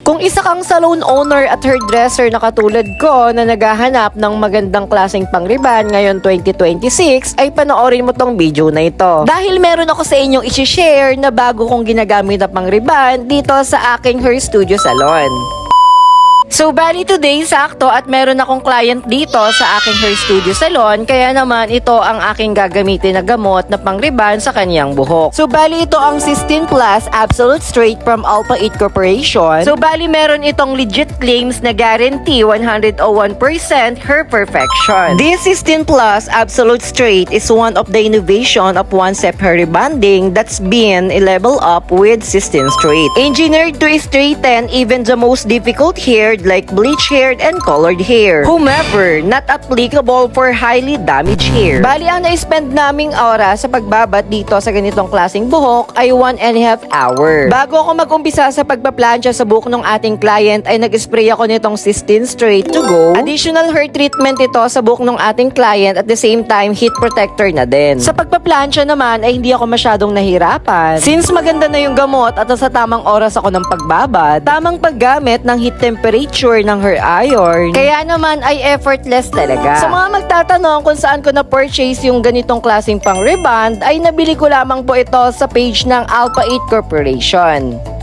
Kung isa kang salon owner at hairdresser na katulad ko na naghahanap ng magandang klaseng pangriban ngayon 2026, ay panoorin mo tong video na ito. Dahil meron ako sa inyong isi-share na bago kong ginagamit na pangriban dito sa aking hair studio salon. So, bali today, sakto at meron akong client dito sa aking hair studio salon, kaya naman ito ang aking gagamitin na gamot na pangriban sa kanyang buhok. So, bali ito ang Cystine Plus Absolute Straight from Alpha 8 Corporation. So, bali meron itong legit claims na guarantee 101% hair perfection. This Cystine Plus Absolute Straight is one of the innovation of one-step hair rebonding that's been leveled up with Cystine Straight. Engineered to straighten even the most difficult hair like bleach haired and colored hair. However, not applicable for highly damaged hair. Bali, ang na-spend naming oras sa pagbabat dito sa ganitong klaseng buhok ay 1.5 hour. Bago ako mag-umpisa sa pagpaplansya sa buhok ng ating client ay nag-spray ako nitong Cystine Straight to go. Additional hair treatment ito sa buhok ng ating client at the same time heat protector na din. Sa pagpaplansya naman ay hindi ako masyadong nahirapan. Since maganda na yung gamot at sa tamang oras ako ng pagbabad, tamang paggamit ng heat temperature ng hair iron. Kaya naman ay effortless talaga. Sa mga magtatanong kung saan ko na-purchase yung ganitong klaseng pang rebond, ay nabili ko lamang po ito sa page ng Alpha 8 Corporation.